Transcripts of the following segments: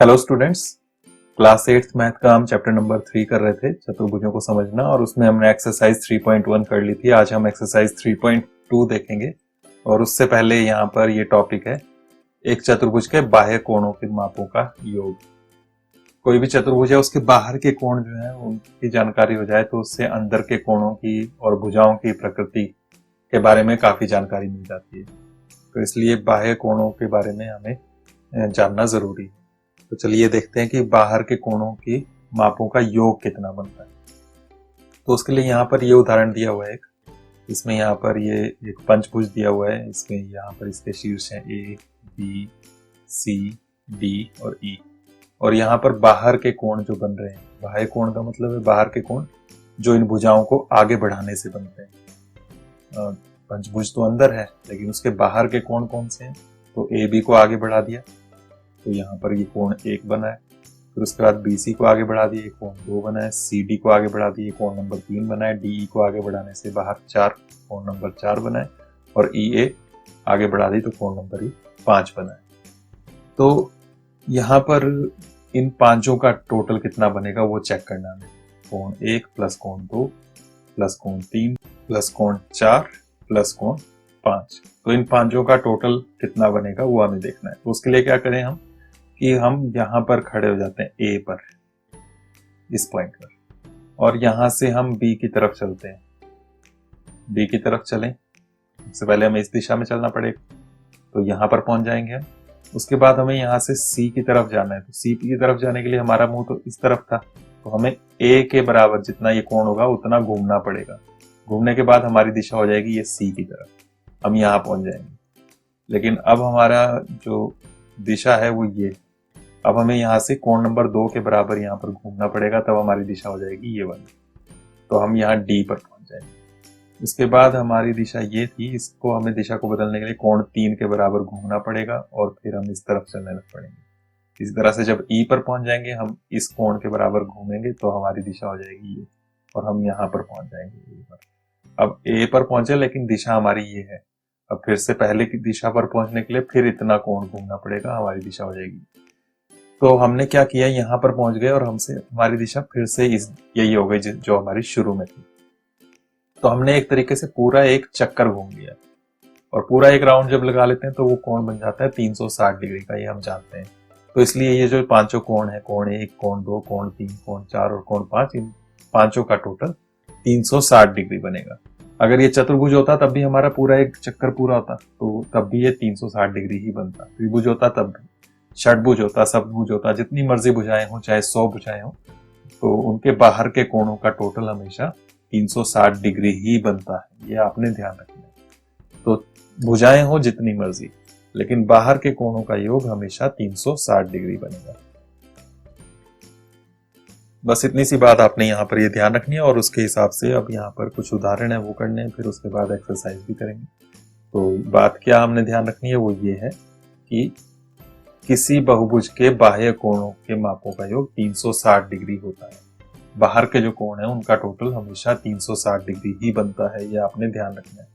Hello students, class 8th math का हम chapter number 3 कर रहे थे, चतुर्भुजों को समझना, और उसमें हमने एक्सरसाइज 3.1 कर ली थी। आज हम एक्सरसाइज 3.2 देखेंगे। और उससे पहले यहाँ पर ये टॉपिक है एक चतुर्भुज के बाह्य कोणों के मापों का योग। कोई भी चतुर्भुज है उसके बाहर के कोण जो है उनकी जानकारी हो जाए तो उससे अंदर के कोणों की और भुजाओं की प्रकृति के बारे में काफी जानकारी मिल जाती है। तो इसलिए बाह्य कोणों के बारे में हमें जानना जरूरी है। तो चलिए देखते हैं कि बाहर के कोणों की मापों का योग कितना बनता है। तो उसके लिए यहाँ पर ये उदाहरण दिया हुआ है एक, इसमें यहाँ पर ये एक पंचभुज दिया हुआ है। इसमें यहाँ पर इसके शीर्ष हैं ए, बी, सी, डी और ई। और यहाँ पर बाहर के कोण जो बन रहे हैं, बाह्य कोण का मतलब है बाहर के कोण जो इन भुजाओं को आगे बढ़ाने से बनते हैं। पंचभुज तो अंदर है लेकिन उसके बाहर के कोण कौन से हैं? तो ए बी को आगे बढ़ा दिया तो यहाँ पर ये कोण 1 बना है। फिर उसके बाद BC को आगे बढ़ा दिए, कोण 2 बना है। CD को आगे बढ़ा दिए, कोण नंबर 3 बना है। DE को आगे बढ़ाने से बाहर 4, कोण नंबर 4 बना है। और EA आगे बढ़ा दी तो कोण नंबर 5 बना है। तो यहाँ पर इन पांचों का टोटल कितना बनेगा वो चेक करना है। कोण 1 प्लस कोण 2 प्लस कोण 3 प्लस कोण 4 प्लस कोण 5। तो इन पांचों का टोटल कितना बनेगा वो हमें देखना है। तो उसके लिए क्या करें हम कि हम यहाँ पर खड़े हो जाते हैं A पर, इस पॉइंट पर, और यहाँ से हम B की तरफ चलते हैं। B की तरफ चलें, इससे पहले हमें इस दिशा में चलना पड़ेगा तो यहाँ पर पहुंच जाएंगे हम। उसके बाद हमें यहाँ से C की तरफ जाना है। तो C की तरफ जाने के लिए हमारा मुंह तो इस तरफ था, तो हमें A के बराबर जितना ये कोण होगा उतना घूमना पड़ेगा। घूमने के बाद हमारी दिशा हो जाएगी ये C की तरफ, हम यहाँ पहुंच जाएंगे। लेकिन अब हमारा जो दिशा है वो ये, अब हमें यहाँ से कोण नंबर 2 के बराबर यहाँ पर घूमना पड़ेगा, तब हमारी दिशा हो जाएगी ये वाली। तो हम यहाँ D पर पहुंच जाएंगे। उसके बाद हमारी दिशा ये थी, इसको हमें दिशा को बदलने के लिए कोण 3 के बराबर घूमना पड़ेगा और फिर हम इस तरफ चलने लग पड़ेंगे। इस तरह से जब E पर पहुंच जाएंगे, हम इस कोण के बराबर घूमेंगे तो हमारी दिशा हो जाएगी ये, और हम यहाँ पर पहुंच जाएंगे A पर। अब A पर पहुंचे लेकिन दिशा हमारी ये है। अब फिर से पहले की दिशा पर पहुंचने के लिए फिर इतना कोण घूमना पड़ेगा, हमारी दिशा हो जाएगी। तो हमने क्या किया, यहाँ पर पहुंच गए और हमसे हमारी दिशा फिर से यही हो गई जो हमारी शुरू में थी। तो हमने एक तरीके से पूरा एक चक्कर घूम लिया, और पूरा एक राउंड जब लगा लेते हैं तो वो कोण बन जाता है 360 डिग्री का, ये हम जानते हैं। तो इसलिए ये जो पांचों कोण है, कोण 1, कोण 2, कोण 3, कोण 4 और कोण 5, इन पांचों का टोटल 360 डिग्री बनेगा। अगर ये चतुर्भुज होता तब भी हमारा पूरा एक चक्कर पूरा होता, तो तब भी ये 360 डिग्री ही बनता। त्रिभुज होता तब भी, षटभुज होता, सप्तभुज होता, जितनी मर्जी भुजाएं हो, चाहे 100 भुजाएं हो, तो उनके बाहर के कोणों का टोटल हमेशा 360 डिग्री ही बनता है। ये आपने ध्यान रखना है। तो भुजाएं हो जितनी मर्जी, लेकिन बाहर के कोणों का योग हमेशा 360 डिग्री बनेगा। बस इतनी सी बात आपने यहाँ पर ये ध्यान रखनी है, और उसके हिसाब से अब यहाँ पर कुछ उदाहरण है वो करने हैं, फिर उसके बाद एक्सरसाइज भी करेंगे। तो बात क्या हमने ध्यान रखनी है वो ये है कि किसी बहुभुज के बाह्य कोणों के मापों का योग 360 डिग्री होता है। बाहर के जो कोण है उनका टोटल हमेशा 360 डिग्री ही बनता है, ये आपने ध्यान रखना है।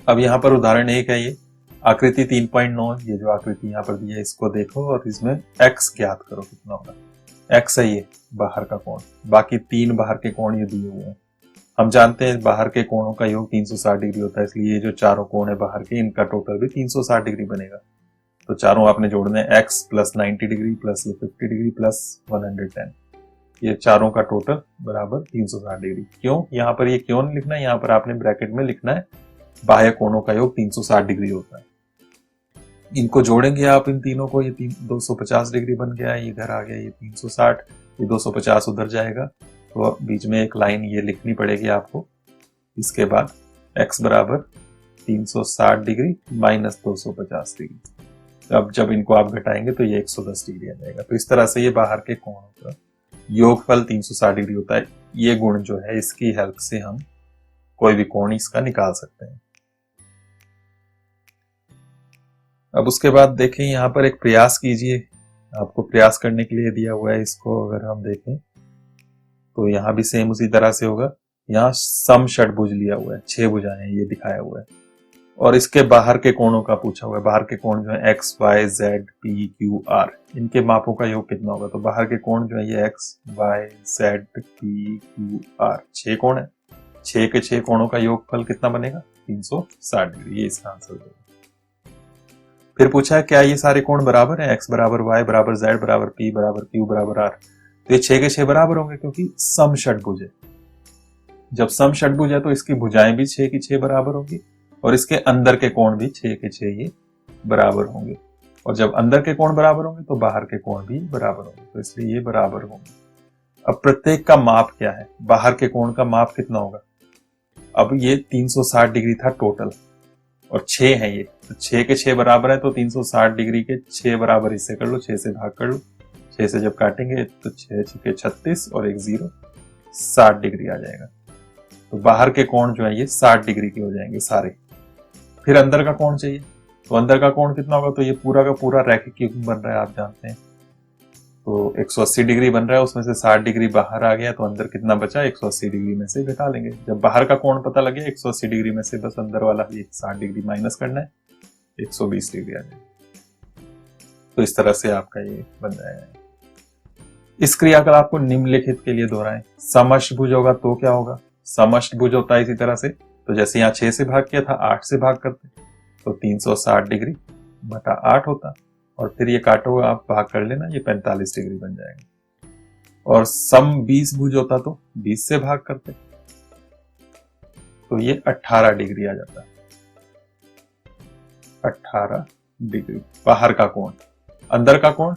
अब यहाँ पर उदाहरण एक है, ये आकृति 3.9, ये जो आकृति यहाँ पर दी है इसको देखो और इसमें x ज्ञात करो कितना होगा। x है ये बाहर का कोण, बाकी 3 बाहर के कोण ये दिए हुए हैं। हम जानते हैं बाहर के कोणों का योग 360 डिग्री होता है, इसलिए ये जो चारों कोण है बाहर के, इनका टोटल भी 360 डिग्री बनेगा। तो चारों आपने जोड़ने हैं, x प्लस 90 डिग्री प्लस ये 50 डिग्री प्लस 110, ये चारों का टोटल बराबर 360 डिग्री। क्यों यहाँ पर ये क्यों नहीं लिखना है, यहाँ पर आपने ब्रैकेट में लिखना है बाह्य कोणों का योग 360 डिग्री होता है। इनको जोड़ेंगे आप इन तीनों को, ये 250 डिग्री बन गया, ये इधर आ गया, ये 360, ये 250 उधर जाएगा, तो बीच में एक लाइन ये लिखनी पड़ेगी आपको। इसके बाद x बराबर 360 डिग्री माइनस 250 डिग्री। अब जब इनको आप घटाएंगे तो ये 110 डिग्री आ जाएगा। तो इस तरह से ये बाहर के कोणों का योगफल 360 डिग्री होता है। ये गुण जो है इसकी हेल्प से हम कोई भी कोण इसका निकाल सकते हैं। अब उसके बाद देखें, यहाँ पर एक प्रयास कीजिए, आपको प्रयास करने के लिए दिया हुआ है। इसको अगर हम देखें तो यहाँ भी सेम उसी तरह से होगा। यहाँ सम षटभुज लिया हुआ है, 6 भुजाएं ये दिखाया हुआ है, और इसके बाहर के कोणों का पूछा हुआ है। बाहर के कोण जो है X Y Z P Q R, इनके मापों का योग कितना होगा। तो बाहर के कोण जो है ये X Y Z P Q R 6 कोण है। 6 के 6 कोणों का योगफल कितना बनेगा 360 डिग्री, ये इसका आंसर होगा। फिर पूछा है क्या ये सारे कोण बराबर हैं, एक्स बराबर वाई बराबर जेड बराबर पी बराबर क्यू बराबर आर। तो ये 6 के 6 बराबर होंगे क्योंकि सम षटभुज है। जब सम षटभुज है तो इसकी भुजाएं भी 6 की 6 बराबर होंगी और इसके अंदर के कोण भी 6 के 6 ये बराबर होंगे। और जब अंदर के कोण बराबर होंगे तो बाहर के कोण भी बराबर होंगे, तो इसलिए ये बराबर होंगे। अब प्रत्येक का माप क्या है, बाहर के कोण का माप कितना होगा। अब ये 360 डिग्री था टोटल और 6 है ये, तो 6 के 6 बराबर है तो 360 डिग्री के 6 बराबर हिस्से कर लो, 6 से भाग कर लो। 6 से जब काटेंगे तो 6 6 36 और एक 0 60 डिग्री आ जाएगा। तो बाहर के कोण जो है ये 60 डिग्री के हो जाएंगे सारे। फिर अंदर का कोण चाहिए, तो अंदर का कोण कितना होगा। तो ये पूरा का पूरा रैखिक युग्म बन रहा है, आप जानते हैं। तो 180 डिग्री बन रहा है, उसमें से 60 डिग्री बाहर आ गया, तो अंदर कितना बचा 180 डिग्री में से घटा लेंगे। जब बाहर का कोण पता लगे 180 डिग्री में से बस अंदर वाला ये 60 डिग्री माइनस करना है, 120 डिग्री आ जाएगी। तो इस तरह से आपका ये बन जाएगा। इस क्रियाकलाप को निम्नलिखित के लिए दोहराएं। समअष्टभुज होगा तो क्या होगा, समअष्टभुज होता है इसी तरह से। तो जैसे यहाँ 6 से भाग किया था, 8 से भाग करते तो 360 डिग्री बटा 8 होता, और फिर ये काटो आप भाग कर लेना, ये 45 डिग्री बन जाएगा। और सम 20 भुज होता तो 20 से भाग करते तो ये 18 डिग्री आ जाता। 18 डिग्री बाहर का कोण। अंदर का कोण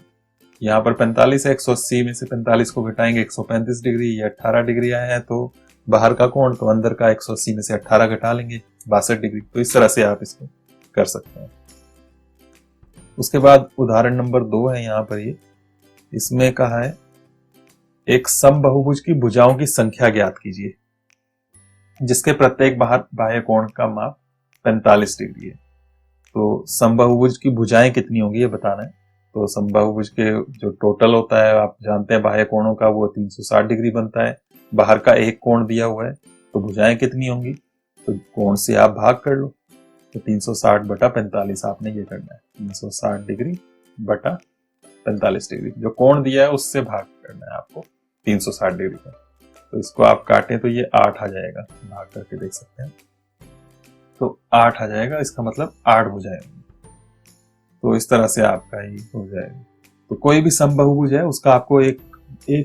यहाँ पर 45 है, 180 में से 45 को घटाएंगे 135 डिग्री, ये 18 डिग्री आया है। तो बाहर का कोण तो अंदर का 180 में से 18 घटा लेंगे 62 डिग्री। तो इस तरह से आप इसको कर सकते हैं। उसके बाद उदाहरण नंबर 2 है यहाँ पर, ये इसमें कहा है एक समबाहुभुज की भुजाओं की संख्या ज्ञात कीजिए जिसके प्रत्येक बाह्य कोण का माप 45 डिग्री है। तो समबाहुभुज की भुजाएं कितनी होंगी ये बताना है। तो समबाहुभुज के जो टोटल होता है, आप जानते हैं बाह्य कोणों का, वो 360 डिग्री बनता है। बाहर का एक कोण दिया हुआ है, तो भुजाएं कितनी होंगी, तो कोण से आप भाग कर लो। तो 360 बटा 45 आपने ये करना है, 360 डिग्री बटा 45 डिग्री। जो कोण दिया है उससे भाग करना है आपको 360 डिग्री का। तो इसको आप काटें तो ये 8 आ जाएगा, भाग करके देख सकते हैं। तो 8 आ जाएगा, इसका मतलब 8 भुजाएं होंगी। तो इस तरह से आपका ये हो जाएगा। तो कोई भी समबाहुभुज है उसका आपको एक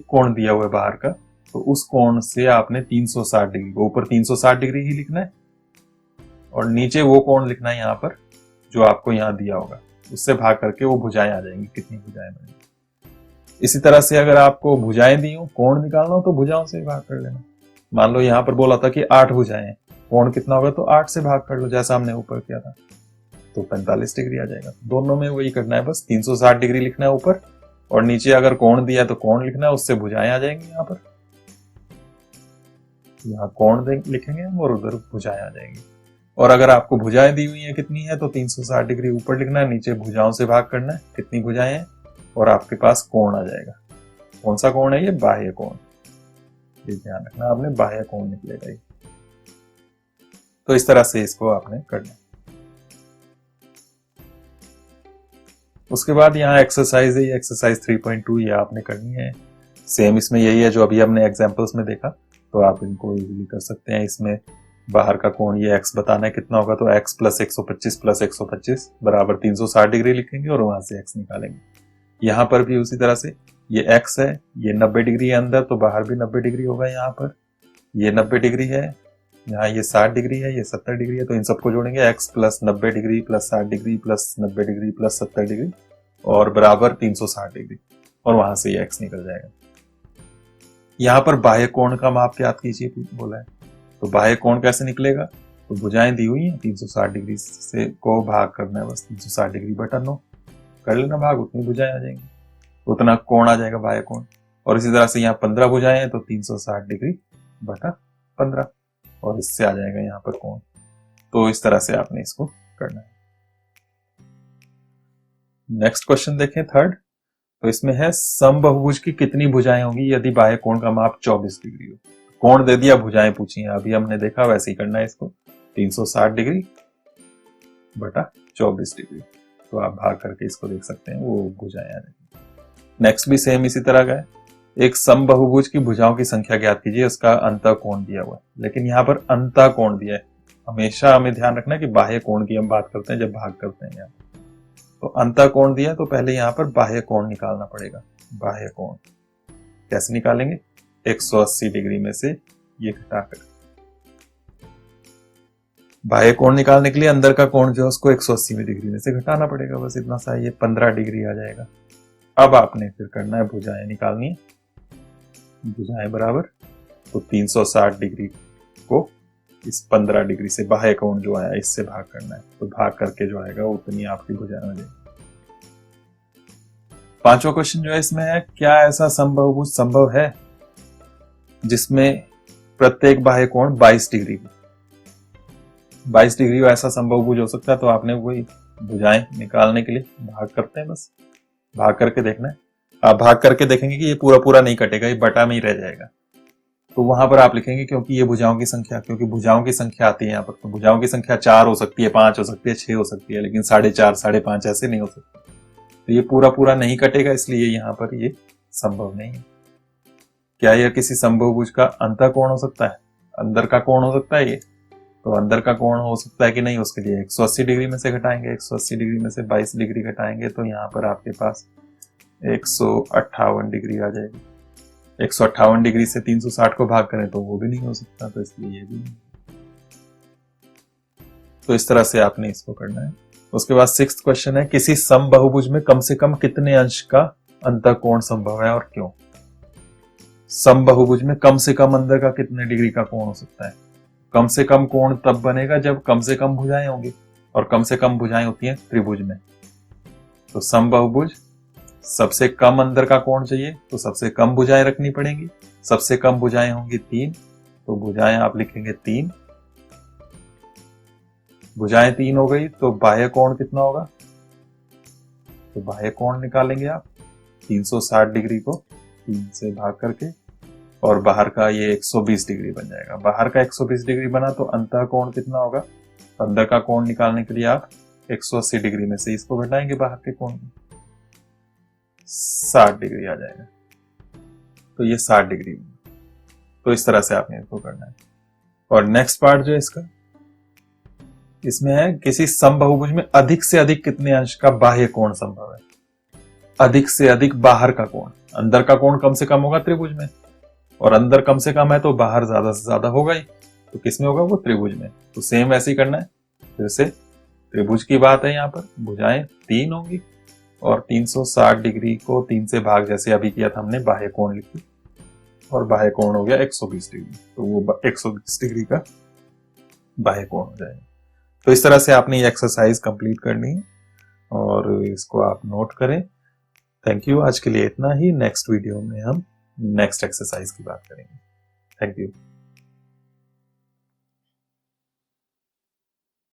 कोण दिया हुआ है बाहर का, तो उस कोण से आपने 360 डिग्री, ऊपर 360 डिग्री ही लिखना है और नीचे वो कोण लिखना है यहाँ पर जो आपको यहाँ दिया होगा, उससे भाग करके वो भुजाएं आ जाएंगी, कितनी भुजाएं बनेंगी। इसी तरह से अगर आपको भुजाएं दी हो, कोण निकालना हो तो भुजाओं से भाग कर लेना। मान लो यहाँ पर बोला था कि 8 भुजाएं हैं, कोण कितना होगा, तो 8 से भाग कर लो जैसा हमने ऊपर किया था, तो 45 डिग्री आ जाएगा। दोनों में वही करना है, बस 360 डिग्री लिखना है ऊपर, और नीचे अगर कोण दिया तो कोण लिखना है, उससे भुजाएं आ जाएंगी। यहाँ पर यहाँ कोण लिखेंगे और उधर भुजाएं आ जाएंगी। और अगर आपको भुजाएं दी हुई है कितनी है, तो 360 डिग्री ऊपर लिखना है, नीचे भुजाओं से भाग करना है कितनी भुजाएं हैं, और आपके पास कोण आ जाएगा। कौन सा कोण है ये, बाह्य कोण। ये ध्यान रखना आपने, बाह्य कोण निकलेगा ये। तो इस तरह से इसको आपने करना है। उसके बाद यहाँ एक्सरसाइज है, ये एक्सरसाइज 3.2 ये आपने करनी है। सेम इसमें यही है जो अभी हमने एग्जांपल्स में देखा, तो आप इनको इजीली कर सकते हैं। इसमें बाहर का कोण ये x बताना है कितना होगा, तो x प्लस 125 बराबर 360 डिग्री लिखेंगे और वहां से x निकालेंगे। यहाँ पर भी उसी तरह से ये x है, ये 90 डिग्री है अंदर, तो बाहर भी 90 डिग्री होगा। यहाँ पर ये 90 डिग्री है, यहाँ ये 60 डिग्री है, ये 70 डिग्री है, तो इन सबको जोड़ेंगे x plus 90 degree plus 60 degree plus 90 degree plus 70 degree और बराबर 360 डिग्री, और वहां से ये x निकल जाएगा। यहाँ पर बाह्य कोण का माप ज्ञात कीजिए बोला है, तो बाह्य कोण कैसे निकलेगा, तो भुजाएं दी हुई हैं, 360 डिग्री से को भाग करना है, बस 360 डिग्री बटा 9 कर लेना भाग, उतनी भुजाएं आ जाएंगी, उतना कोण आ जाएगा बाह्य कोण। और इसी तरह से यहाँ 15 भुजाएं हैं, तो 360 डिग्री बटा 15 और इससे आ जाएगा यहाँ पर कोण। तो इस तरह से आपने इसको करना है। नेक्स्ट क्वेश्चन देखें, थर्ड। तो इसमें है समबाहुभुज की कितनी भुजाएं होंगी यदि बाह्य कोण का माप 24 डिग्री हो। कोण दे दिया, भुजाएं पूछी हैं, अभी हमने देखा वैसे ही करना है इसको। 360 डिग्री बटा 24 डिग्री। तो आप भाग करके इसको देख सकते हैं, वो भुजाएं आ जाएगी। नेक्स्ट भी सेम इसी तरह का है। एक समबाहुभुज की भुजाओं की संख्या ज्ञात कीजिए, उसका अंतःकोण दिया हुआ है, लेकिन यहाँ पर अंतःकोण दिया है। हमेशा हमें ध्यान रखना है कि बाह्य कोण की हम बात करते हैं जब भाग करते हैं। यहाँ तो अंतःकोण दिया है, तो पहले यहाँ पर बाह्य कोण निकालना पड़ेगा। बाह्य कोण कैसे निकालेंगे? 180 डिग्री में से ये घटाकर। बाह्य कोण निकालने के लिए अंदर का कोण जो है उसको 180 डिग्री में से घटाना पड़ेगा, बस इतना सा, ये 15 डिग्री आ जाएगा। अब आपने फिर करना है भुजाएं निकालनी है। भुजाएं बराबर, तो 360 डिग्री को इस 15 डिग्री से बाह्य कोण जो आया इससे भाग करना है, तो भाग करके जो आएगा उतनी आपकी भुजाएं हो जाएगी। पांचवा क्वेश्चन जो है इसमें है, क्या ऐसा समबाहुभुज संभव है जिसमें प्रत्येक बाह्य कोण 22 डिग्री हो? 22 डिग्री ऐसा समबाहुभुज हो सकता है, तो आपने वही भुजाएं निकालने के लिए भाग करते हैं, बस भाग करके देखना है। आप भाग करके देखेंगे कि ये पूरा पूरा नहीं कटेगा, ये बटा में ही रह जाएगा। तो वहां पर आप लिखेंगे क्योंकि ये भुजाओं की संख्या, क्योंकि भुजाओं की संख्या आती है यहाँ पर, तो भुजाओं की संख्या 4 हो सकती है, 5 हो सकती है, 6 हो सकती है, लेकिन 4.5, 5.5 ऐसे नहीं हो सकती। तो ये पूरा पूरा नहीं कटेगा, इसलिए यहाँ पर ये संभव नहीं है। क्या यह किसी समबाहुभुज का अंतःकोण हो सकता है? अंदर का कोण हो सकता है ये? तो अंदर का कोण हो सकता है कि नहीं, उसके लिए 180 डिग्री में से घटाएंगे। 180 डिग्री में से 22 डिग्री घटाएंगे तो यहाँ पर आपके पास 158 डिग्री आ जाएगी। 158 डिग्री से 360 को भाग करें तो वो भी नहीं हो सकता, तो इसलिए ये भी नहीं। तो इस तरह से आपने इसको करना है। उसके बाद 6th क्वेश्चन है, किसी समबाहुभुज में कम से कम कितने अंश का अंतःकोण संभव है और क्यों? समबाहुभुज में कम से कम अंदर का कितने डिग्री का कोण हो सकता है? कम से कम कोण तब बनेगा जब कम से कम भुजाएं होंगी, और कम से कम भुजाएं होती हैं त्रिभुज में। तो समबाहुभुज सबसे कम अंदर का कोण चाहिए, तो सबसे कम भुजाएं रखनी पड़ेंगी। सबसे कम भुजाएं होंगी 3, तो भुजाएं आप लिखेंगे 3। भुजाएं 3 हो गई तो बाह्य कोण कितना होगा? तो बाह्य कोण निकालेंगे आप 360 डिग्री को 3 से भाग करके, और बाहर का ये 120 डिग्री बन जाएगा। बाहर का 120 डिग्री बना तो अंतः कोण कितना होगा? अंदर का कोण निकालने के लिए आप 180 डिग्री में से इसको घटाएंगे बाहर के कोण में, 60 डिग्री आ जाएगा। तो ये 60 डिग्री। तो इस तरह से आपने इसको करना है। और नेक्स्ट पार्ट जो है इसमें है, किसी समबाहुभुज में अधिक से अधिक कितने अंश का बाह्य कोण संभव है? अधिक से अधिक बाहर का कोण। अंदर का कोण कम से कम होगा त्रिभुज में, और अंदर कम से कम है तो बाहर ज्यादा से ज्यादा होगा ही। तो किसमें होगा? वो त्रिभुज में। तो सेम ऐसे ही करना है। फिर से त्रिभुज की बात है, यहाँ पर भुजाएं 3 होंगी, और 360 डिग्री को 3 से भाग, जैसे अभी किया था हमने, बाह्य कोण लिखी, और बाह्य कोण हो गया 120 डिग्री। तो वो 120 डिग्री का बाह्य कोण हो जाएगा। तो इस तरह से आपने ये एक्सरसाइज कंप्लीट करनी है, और इसको आप नोट करें। Thank you. आज के लिए इतना ही। नेक्स्ट वीडियो में हम नेक्स्ट एक्सरसाइज की बात करेंगे। Thank you.